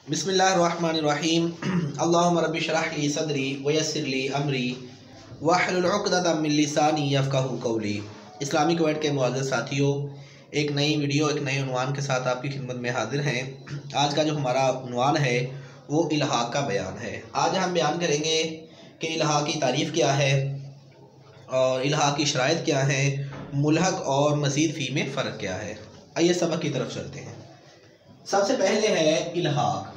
बिस्मिल्लाहिर्रहमानिर्रहीम। अल्लाहुम्मा रब्बि इश्रह ली सदरी वयस्सिर ली अमरी वहलुल उक़दतम मिन लिसानी यफ़क़हू क़ौली। इस्लामी क्वेट के मुअज़्ज़ज़ साथियों, एक नई वीडियो एक नए उन्वान के साथ आपकी खिदमत में हाजिर हैं। आज का जो हमारा उन्वान है वो इल्हाक़ का बयान है। आज हम बयान करेंगे कि इल्हाक़ की तारीफ़ क्या है और इल्हाक़ की शराइत क्या है, मुल्हक़ और मज़ीद फ़ी में फ़र्क क्या है। आइए सबक की तरफ चलते हैं। सबसे पहले है इल्हाक़।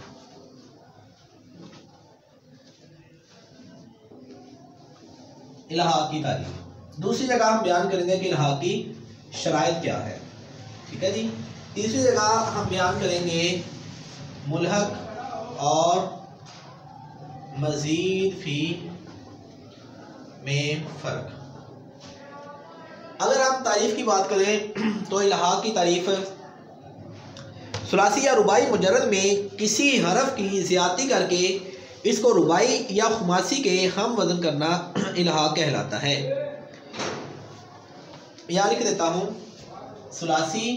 इल्हाक़ की तारीफ़। दूसरी जगह हम बयान करेंगे कि इल्हाक़ की शराइत क्या है। ठीक है जी। तीसरी जगह हम बयान करेंगे मुल्हक़ और मज़ीद फ़ी में फ़र्क। अगर हम तारीफ़ की बात करें तो इल्हाक़ की तारीफ़ सुलासी या रुबाई मुजर्रद में किसी हरफ की ज़्यादती करके इसको रुबाई या खुमासी के हम वज़न करना इल्हाक़ कहलाता है। यहाँ लिख देता हूँ, सुलासी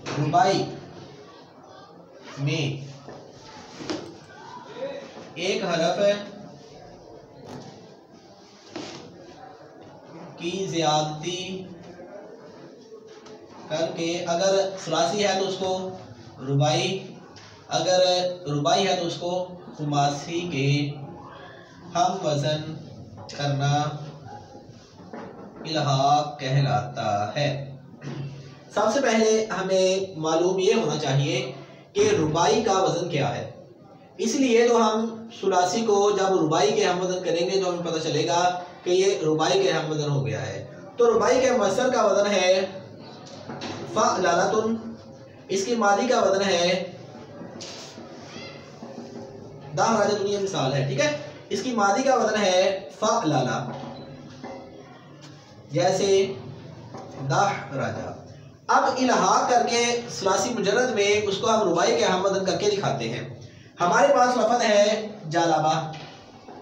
रुबाई में एक हरफ की ज़्यादती करके, अगर सुलासी है तो उसको रुबाई, अगर रुबाई है तो उसको खुमासी के हम वज़न करना इल्हाक़ कहलाता है। सबसे पहले हमें मालूम ये होना चाहिए कि रुबाई का वज़न क्या है। इसलिए तो हम सुलासी को जब रुबाई के हम वज़न करेंगे तो हमें पता चलेगा कि ये रुबाई के हम वज़न हो गया है। तो रुबाई के मसदर का वज़न है फ़अलतुन, इसकी मादी का वज़न है दहराजतुन, ये मिसाल है। ठीक है, इसकी मादी का वज़न है फ़अलला, जैसे दहराजा। अब इल्हाक़ करके सुलासी मुजर्रद में उसको हम रुबाई के हम वज़न करके दिखाते हैं। हमारे पास लफ़ज़ है जालबा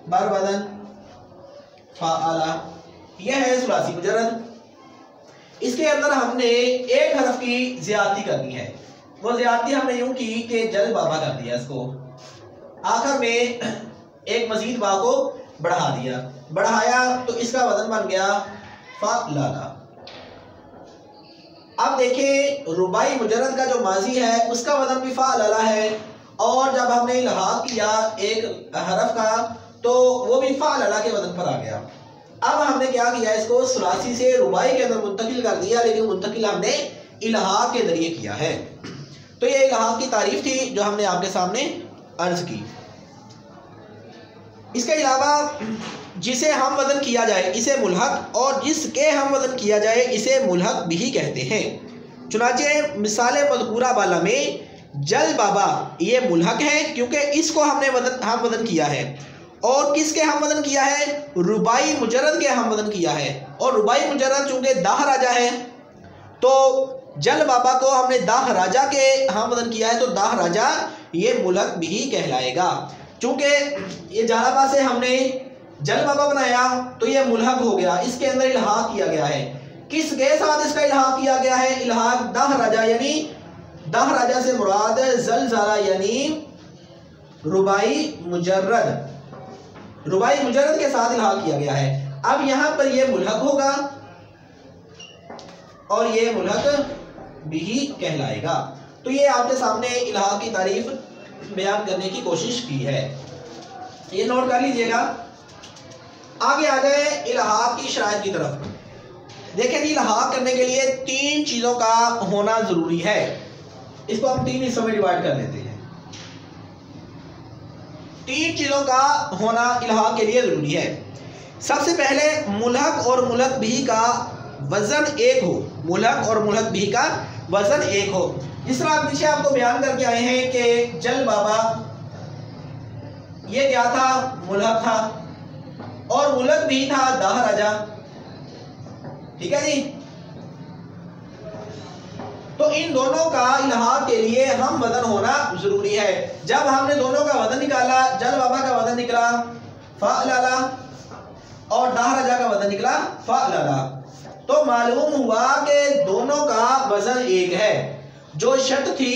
बर वज़न फ़अला, यह है सुलासी मुजर्रद। इसके अंदर हमने एक हरफ की ज़्यादती करनी है। वो ज़्यादती हमने यूं की कि जल बाबा कर दिया, इसको आखिर में एक मजीद बा को बढ़ा दिया, बढ़ाया तो इसका वजन बन गया फ़अलला। अब देखिए, रुबाई मुजर्रद का जो माजी है उसका वजन भी फ़अलला है, और जब हमने इल्हाक़ किया एक हरफ का तो वो भी फ़अलला के वजन पर आ गया। अब हमने क्या किया, इसको सुलासी से रुबाई के अंदर मुंतकिल कर दिया, लेकिन मुंतकिल हमने इल्हाक़ के जरिए किया है। तो ये इल्हाक़ की तारीफ़ थी जो हमने आपके सामने अर्ज की। इसके अलावा जिसे हम वज़न किया जाए इसे मुल्हक़, और जिसके हम वज़न किया जाए इसे मुल्हक़ भी कहते हैं। चुनांचे मिसाल मज़कूरा बाला में जल बाबा ये मुल्हक़ है क्योंकि इसको हमने हम वज़न किया है, और किसके हम वज़न किया है, रुबाई मुजर्रद के हम वज़न किया है। और रुबाई मुजर्रद चूँकि दाह राजा है तो जल बाबा को हमने दाह राजा के हम वज़न किया है, तो दाह राजा ये मुल्हक़ भी कहलाएगा। चूँकि ये जालबा से हमने जल बाबा बनाया तो ये मुल्हक़ हो गया, इसके अंदर इल्हाक़ किया गया है। किसके साथ इसका इल्हाक़ किया गया है, इल्हाक़ दाह राजा, यानी दाह राजा से मुराद ज़लज़ला यानी रुबाई मुजर्रद, रुबाई मुजर्रद के साथ इल्हाक़ किया गया है। अब यहाँ पर ये मुल्हक़ होगा और ये मुल्हक़ भी कहलाएगा। तो ये आपके सामने इल्हाक़ की तारीफ़ बयान करने की कोशिश की है, ये नोट कर लीजिएगा। आगे आ गए इल्हाक़ की शराइत की तरफ। देखें जी, इल्हाक़ करने के लिए तीन चीज़ों का होना ज़रूरी है। इसको हम तीन हिस्सों में डिवाइड कर लेते हैं। तीन चीज़ों का होना इल्हाक़ के लिए ज़रूरी है। सबसे पहले मुल्हक़ और मुल्हक़ बिही का वज़न एक हो, मुल्हक़ और मुल्हक़ बिही का वज़न एक हो। जिस तरह आप पीछे आपको बयान करके आए हैं कि जल बाबा ये क्या था, मुल्हक़ था, और मुल्हक़ बिही था दाह राजा। ठीक है जी। तो इन दोनों का इल्हाक़ के लिए हम वज़न होना ज़रूरी है। जब हमने दोनों का वज़न निकाला, जल बाबा का वज़न निकला फ़अलला और दाह राजा का वज़न निकला फ़अलला, तो मालूम हुआ कि दोनों का वज़न एक है। जो शर्त थी